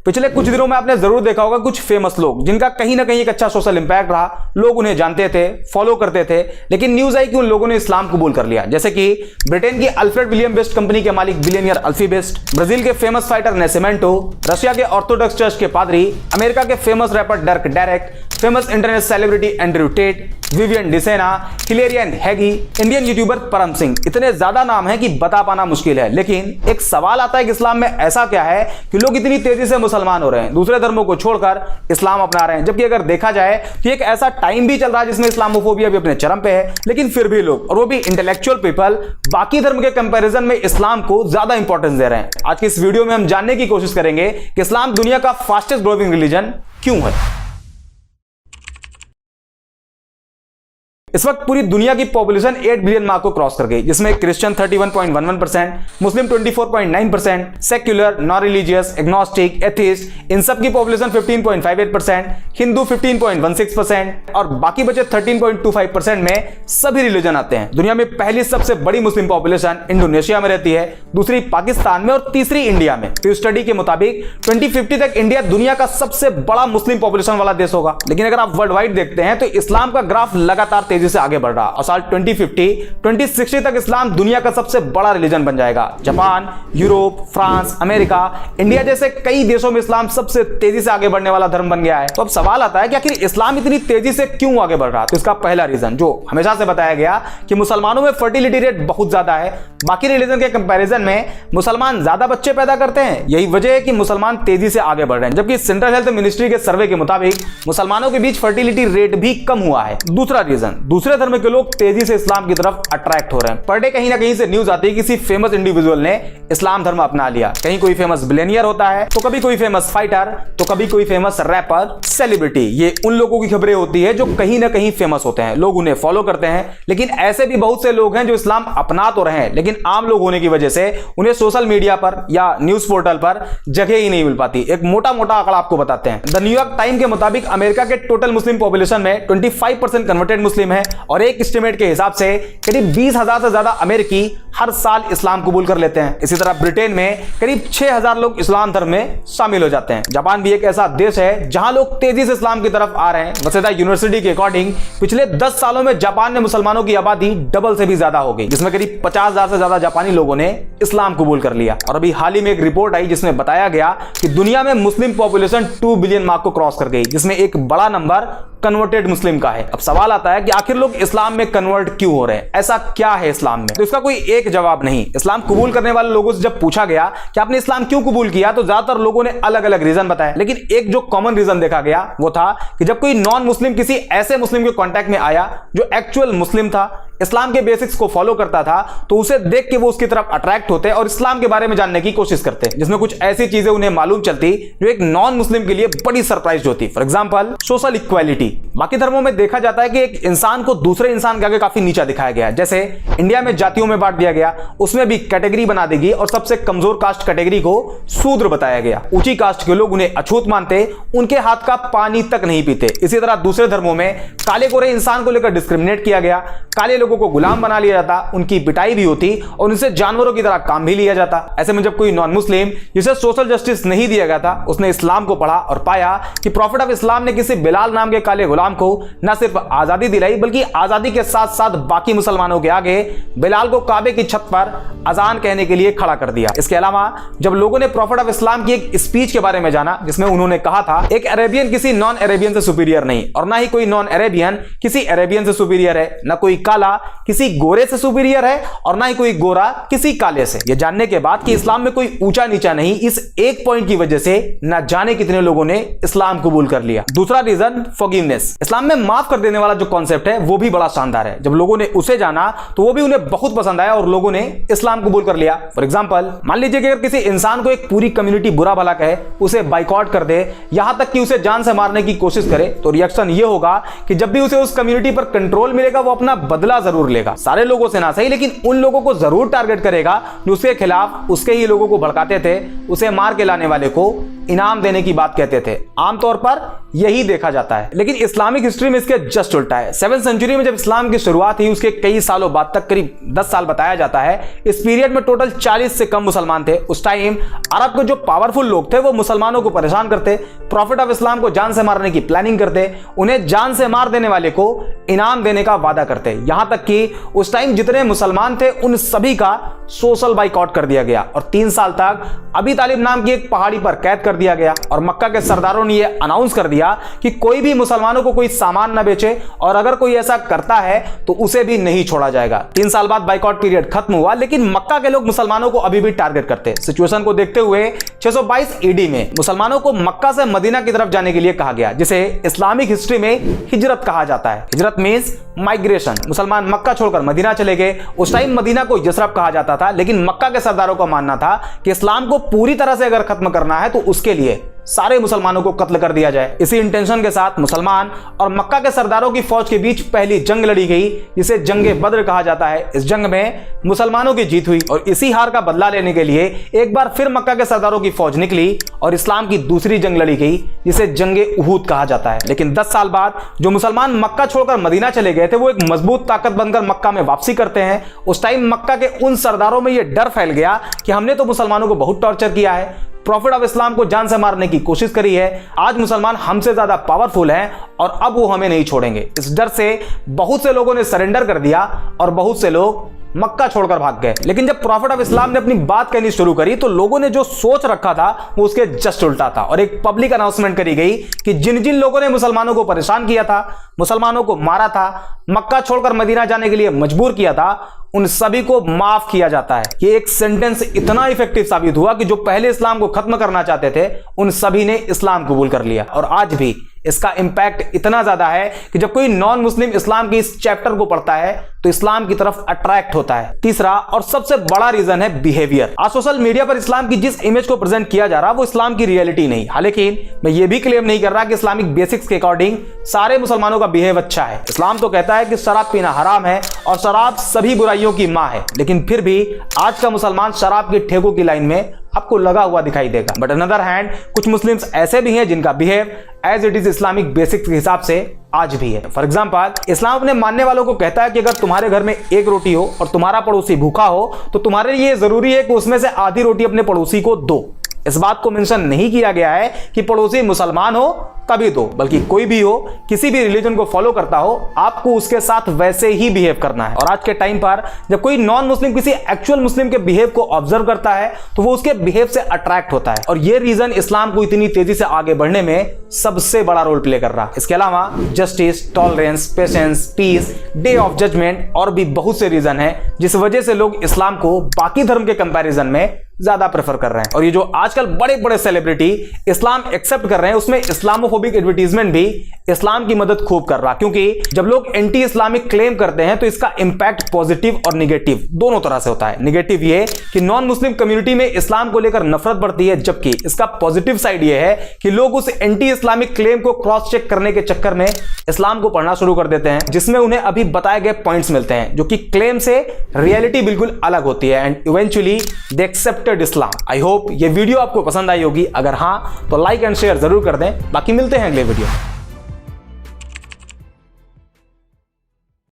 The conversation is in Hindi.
पिछले कुछ दिनों में आपने जरूर देखा होगा कुछ फेमस लोग जिनका कहीं ना कहीं एक अच्छा सोशल इंपैक्ट रहा, लोग उन्हें जानते थे, फॉलो करते थे, लेकिन न्यूज आई कि उन लोगों ने इस्लाम कबूल कर लिया। जैसे कि ब्रिटेन की अल्फ्रेड विलियम बेस्ट कंपनी के मालिक बिलियनियर अल्फी बेस्ट, ब्राजील के फेमस फाइटर नेसेमेंटो, रशिया के ऑर्थोडॉक्स चर्च के पादरी, अमेरिका के famous rapper डर्क Derek, famous internet celebrity Andrew Tate, Vivian Dsena, हिलेरियन हैगी, इंडियन यूट्यूबर परम सिंह। इतने ज्यादा नाम हैं कि बता पाना मुश्किल है। लेकिन एक सवाल आता है कि इस्लाम में ऐसा क्या है कि लोग इतनी तेजी से मुसलमान हो रहे हैं, दूसरे धर्मों को छोड़कर इस्लाम अपना रहे हैं। जबकि अगर देखा जाए तो एक ऐसा टाइम भी चल रहा है जिसमें इस्लामोफोबिया भी अपने चरम पे है, लेकिन फिर भी लोग, और वो भी इंटेलेक्चुअल पीपल, बाकी धर्म के कंपैरिजन में इस्लाम को ज्यादा इंपॉर्टेंस दे रहे हैं। आज की इस वीडियो में हम जानने की कोशिश करेंगे कि इस्लाम दुनिया का फास्टेस्ट ग्रोइंग रिलीजन क्यों है। इस वक्त पूरी दुनिया की पॉपुलेशन 8 बिलियन मार्क को क्रॉस कर गई, जिसमें Christian 31.11%, Muslim 24.9%, secular, non religious, agnostic, atheist, इन सब की पॉपुलेशन 15.58%, हिंदू 15.16% और बाकी बचे 13.25% में सभी रिलीजन आते हैं। दुनिया में पहली सबसे बड़ी मुस्लिम पॉपुलेशन इंडोनेशिया में रहती है, दूसरी पाकिस्तान में और तीसरी इंडिया में। तो स्टडी के मुताबिक 2050 तक इंडिया दुनिया का सबसे बड़ा मुस्लिम पॉपुलेशन वाला देश होगा। लेकिन अगर आप वर्ल्ड वाइड देखते हैं तो इस्लाम का ग्राफ लगातार तेजी से आगे बढ़ रहा और साल 2060 तक इस्लाम दुनिया का सबसे बड़ा रिलीजन बन जाएगा। Japan, Europe, France, America, India जैसे कई देशों में इस्लाम सबसे तेजी से आगे बढ़ने वाला धर्म बन गया है। तो अब सवाल आता है कि आखिर इस्लाम इतनी तेजी से क्यों आगे बढ़ रहा? तो इसका पहला रीजन जो हमेशा से बताया गया कि मुसलमानों में फर्टिलिटी रेट बहुत ज्यादा है, बाकी रिलीजन के कंपैरिजन में मुसलमान ज्यादा बच्चे पैदा करते हैं। यही वजह है कि मुसलमान तेजी से आगे बढ़ रहे हैं। जबकि सेंट्रल हेल्थ मिनिस्ट्री के सर्वे के मुताबिक मुसलमानों के बीच फर्टिलिटी रेट भी कम हुआ है। दूसरा रीजन, दूसरे धर्म के लोग तेजी से इस्लाम की तरफ अट्रैक्ट हो रहे हैं। पर डे कहीं ना कहीं से न्यूज आती है किसी फेमस इंडिविजुअल ने इस्लाम धर्म अपना लिया। कहीं कोई फेमस बिलियनियर होता है, तो कभी कोई फेमस फाइटर, तो कभी कोई फेमस रैपर, सेलिब्रिटी। ये उन लोगों की खबरें होती है जो कहीं ना कहीं फेमस होते हैं, लोग उन्हें फॉलो करते हैं। लेकिन ऐसे भी बहुत से लोग हैं जो इस्लाम अपना तो रहे हैं, लेकिन आम लोग होने की वजह से उन्हें सोशल मीडिया पर या न्यूज पोर्टल पर जगह ही नहीं मिल पाती। एक मोटा मोटा आंकड़ा आपको बताते हैं। द न्यूयॉर्क टाइम के मुताबिक अमेरिका के टोटल मुस्लिम पॉपुलेशन में 25% कन्वर्टेड मुस्लिम है और एक एस्टिमेट के हिसाब से करीब 20,000 से ज्यादा अमेरिकी हर साल इस्लाम कबूल कर लेते हैं। इसी तरह ब्रिटेन में करीब 6,000 लोग इस्लाम धर्म में शामिल हो जाते हैं। जापान भी एक ऐसा देश है जहां लोग तेजी से इस्लाम की तरफ आ रहे हैं। वसेदा यूनिवर्सिटी के अकॉर्डिंग पिछले 10 सालों में जापान में मुसलमानों की आबादी डबल से भी ज्यादा हो गई, जिसमें करीब 50,000 से ज्यादा जापानी लोगों ने इस्लाम कबूल कर लिया। और अभी हाल ही में एक रिपोर्ट आई जिसमें बताया गया कि दुनिया में मुस्लिम पॉपुलेशन 2 बिलियन मार्क को क्रॉस कर गई, जिसमें एक बड़ा नंबर कन्वर्टेड मुस्लिम का है। अब सवाल आता है कि आखिर लोग इस्लाम में कन्वर्ट क्यों हो रहे हैं? ऐसा क्या है इस्लाम में? तो इसका कोई एक जवाब नहीं। इस्लाम कबूल करने वाले लोगों से जब पूछा गया कि आपने इस्लाम क्यों कबूल किया, तो ज्यादातर लोगों ने अलग अलग रीजन बताए। लेकिन एक जो कॉमन रीजन देखा गया वो था कि जब कोई नॉन मुस्लिम किसी ऐसे मुस्लिम के कांटेक्ट में आया जो एक्चुअल मुस्लिम था, इस्लाम के बेसिक्स को फॉलो करता था, तो उसे देख के वो उसकी तरफ अट्रैक्ट होते और इस्लाम के बारे में जानने की कोशिश करते, जिसमें कुछ ऐसी चीजें उन्हें मालूम चलती जो एक नॉन मुस्लिम के लिए बड़ी सरप्राइज होती। For example social equality. बाकी धर्मों में देखा जाता है कि एक इंसान को दूसरे इंसान के आगे काफी नीचा दिखाया गया। जैसे इंडिया में जातियों में बांट दिया गया, उसमें भी कैटेगरी बना देगी और सबसे कमजोर कास्ट कैटेगरी को शूद्र बताया गया। ऊंची कास्ट के लोग उन्हें अछूत मानते, उनके हाथ का पानी तक नहीं पीते। इसी तरह दूसरे धर्मों में काले गोरे इंसान को लेकर डिस्क्रिमिनेट किया गया, काले लोगों को गुलाम बना लिया जाता, उनकी पिटाई भी होती और उनसे जानवरों की तरह काम भी लिया जाता। ऐसे में जब कोई नॉन मुस्लिम जिसे सोशल जस्टिस नहीं दिया गया था, उसने इस्लाम को पढ़ा और पाया कि प्रॉफिट ऑफ इस्लाम ने किसी बिलाल नाम के काले गुलाम को न सिर्फ आजादी दिलाई, बल्कि आजादी के साथ साथ बाकी मुसलमानों के आगे बिलाल को काबे की छत पर अजान कहने के लिए खड़ा कर दिया। इसके अलावा जब लोगों ने प्रॉफिट ऑफ इस्लाम की एक स्पीच के बारे में जाना, जिसमें उन्होंने कहा था एक अरेबियन किसी नॉन अरेबियन से सुपीरियर नहीं, और ना ही कोई नॉन अरेबियन किसी अरेबियन से सुपीरियर है, ना कोई काला किसी गोरे से सुपीरियर है और ना ही कोई गोरा किसी काले से। यह जानने के बाद कि इस्लाम में कोई ऊंचा नीचा नहीं, इस एक पॉइंट की वजह से ना जाने कितने लोगों ने इस्लाम कबूल कर लिया। दूसरा रीजन फॉरगिवनेस। इस्लाम में माफ कर देने वाला जो कॉन्सेप्ट है वो भी बड़ा शानदार है। जब लोगों ने उसे जाना तो वो भी उन्हें बहुत पसंद आया और लोगों ने इस्लाम कबूल कर लिया। फॉर एग्जांपल मान लीजिए कि अगर किसी इंसान को एक पूरी कम्युनिटी बुरा भला कहे, उसे बाइकआउट कर दे, यहां तक कि उसे जान से मारने की कोशिश करे, तो रिएक्शन ये होगा कि जब भी उसे उस कम्युनिटी पर कंट्रोल मिलेगा वो अपना बदला जरूर लेगा। सारे लोगों से ना सही, लेकिन उन लोगों को जरूर टारगेट करेगा जो उसके खिलाफ उसके ही लोगों को भड़काते थे, उसे मार के लाने वाले को इनाम देने की बात कहते थे। आमतौर पर यही देखा जाता है, लेकिन इस्लामिक हिस्ट्री में इसके जस्ट उल्टा है। 7वीं सेंचुरी में जब इस्लाम की शुरुआत हुई, उसके कई सालों बाद तक, करीब 10 साल बताया जाता है, इस पीरियड में टोटल 40 से कम मुसलमान थे। उस टाइम अरब के जो पावरफुल लोग थे वो मुसलमानों को परेशान करते, प्रॉफिट ऑफ इस्लाम को जान से मारने की प्लानिंग करते, उन्हें जान से मार देने वाले को इनाम देने का वादा करते। यहां तक कि उस टाइम जितने मुसलमान थे उन सभी का सोशल बाइकआउट कर दिया गया और 3 साल तक अबी तालिब नाम की एक पहाड़ी पर कैद कर दिया गया। और मक्का के सरदारों ने यह अनाउंस कर दिया कि कोई भी मुसलमानों को कोई सामान न बेचे और अगर कोई ऐसा करता है तो उसे भी नहीं छोड़ा जाएगा। 3 साल बाद बाइकआउट पीरियड खत्म हुआ, लेकिन मक्का के लोग मुसलमानों को अभी भी टारगेट करते। सिचुएशन को देखते हुए 622 ईडी में मुसलमानों को मक्का से मदीना की तरफ जाने के लिए कहा गया, जिसे इस्लामिक हिस्ट्री में हिजरत कहा जाता है। हिजरत मींस माइग्रेशन। मुसलमान मक्का छोड़कर मदीना चले गए। उस टाइम मदीना को यसरब कहा जाता था, लेकिन मक्का के सरदारों का मानना था कि इस्लाम को पूरी तरह से अगर खत्म करना है तो उसके लिए सारे मुसलमानों को कत्ल कर दिया जाए। इसी इंटेंशन के साथ मुसलमान और मक्का के सरदारों की फौज के बीच पहली जंग लड़ी गई, जिसे जंगे बद्र कहा जाता है। इस जंग में मुसलमानों की जीत हुई और इसी हार का बदला लेने के लिए एक बार फिर मक्का के सरदारों की फौज निकली और इस्लाम की दूसरी जंग लड़ी गई, जिसे जंगे उहूद कहा जाता है। लेकिन 10 साल बाद जो मुसलमान मक्का छोड़कर मदीना चले गए थे, वो एक मजबूत ताकत बनकर मक्का में वापसी करते हैं। उस टाइम मक्का के उन सरदारों में यह डर फैल गया कि हमने तो मुसलमानों को बहुत टॉर्चर किया है, प्रॉफिट ऑफ इस्लाम को जान से मारने की कोशिश करी है, आज मुसलमान हमसे ज्यादा पावरफुल हैं और अब वो हमें नहीं छोड़ेंगे। इस डर से बहुत से लोगों ने सरेंडर कर दिया और बहुत से लोग मक्का छोड़कर भाग गए। लेकिन जब प्रॉफिट ऑफ इस्लाम ने अपनी बात कहनी शुरू करी तो लोगों ने जो सोच रखा था वो उसके जस्ट उल्टा था और एक पब्लिक अनाउंसमेंट करी गई कि जिन जिन लोगों ने मुसलमानों को परेशान किया था, मुसलमानों को मारा था, मक्का छोड़कर मदीना जाने के लिए मजबूर किया था, उन सभी को माफ किया जाता है। ये एक सेंटेंस इतना इफेक्टिव साबित हुआ कि जो पहले इस्लाम को खत्म करना चाहते थे उन सभी ने इस्लाम कबूल कर लिया। और आज भी इसका इंपैक्ट इतना ज्यादा है कि जब कोई नॉन मुस्लिम इस्लाम के इस चैप्टर को पढ़ता है तो इस्लाम की तरफ अट्रैक्ट होता है। तीसरा और सबसे बड़ा रीजन है बिहेवियर। आज सोशल मीडिया पर इस्लाम की जिस इमेज को प्रेजेंट किया जा रहा है वो इस्लाम की रियलिटी नहीं। हालांकि मैं ये भी क्लेम नहीं कर रहा कि इस्लामिक बेसिक्स के अकॉर्डिंग सारे मुसलमानों का बिहेव अच्छा है। इस्लाम तो कहता है कि शराब पीना हराम है और शराब सभी बुराइयों की मां है, लेकिन फिर भी आज का मुसलमान शराब के ठेकों की लाइन में आपको लगा हुआ दिखाई देगा। बट अनदर हैंड कुछ मुस्लिम्स ऐसे भी हैं जिनका behave as it is Islamic basics के हिसाब से आज भी है। फॉर एग्जांपल, इस्लाम अपने मानने वालों को कहता है कि अगर तुम्हारे घर में एक रोटी हो और तुम्हारा पड़ोसी भूखा हो तो तुम्हारे लिए जरूरी है कि उसमें से आधी रोटी अपने पड़ोसी को दो। इस बात को मेंशन नहीं किया गया है कि पड़ोसी मुसलमान हो तभी दो, बल्कि कोई भी हो, किसी भी रिलीजन को फॉलो करता हो, आपको उसके साथ वैसे ही बिहेव करना है। और आज के टाइम पर जब कोई नॉन मुस्लिम किसी एक्चुअल मुस्लिम के बिहेव को ऑब्जर्व करता है तो वो उसके बिहेव से अट्रैक्ट होता है और ये रीजन इस्लाम को इतनी तेजी से आगे बढ़ने में सबसे बड़ा रोल प्ले कर रहा है। इसके अलावा justice, tolerance, patience, peace, day of judgement और भी बहुत से रीजन है जिस वजह से लोग इस्लाम को बाकी धर्म के कंपैरिजन में ज्यादा प्रेफर कर रहे हैं। और ये जो आजकल बड़े बड़े सेलिब्रिटी इस्लाम एक्सेप्ट कर रहे हैं उसमें इस्लामोफोबिक एडवर्टीजमेंट भी इस्लाम की मदद खूब कर रहा, क्योंकि जब लोग एंटी इस्लामिक क्लेम करते हैं तो इसका इंपैक्ट पॉजिटिव और निगेटिव दोनों तरह से होता है। निगेटिव ये कि नॉन मुस्लिम कम्युनिटी में इस्लाम को लेकर नफरत बढ़ती है, जबकि इसका पॉजिटिव साइड ये है कि लोग उस एंटी इस्लामिक क्लेम को क्रॉस चेक करने के चक्कर में इस्लाम को पढ़ना शुरू कर देते हैं, जिसमें उन्हें अभी बताए गए पॉइंट्स मिलते हैं जो कि क्लेम से रियलिटी बिल्कुल अलग होती है and eventually they accepted Islam. I hope ये वीडियो आपको पसंद आई होगी। अगर हाँ तो लाइक एंड शेयर जरूर कर दें। बाकी मिलते हैं अगले वीडियो में।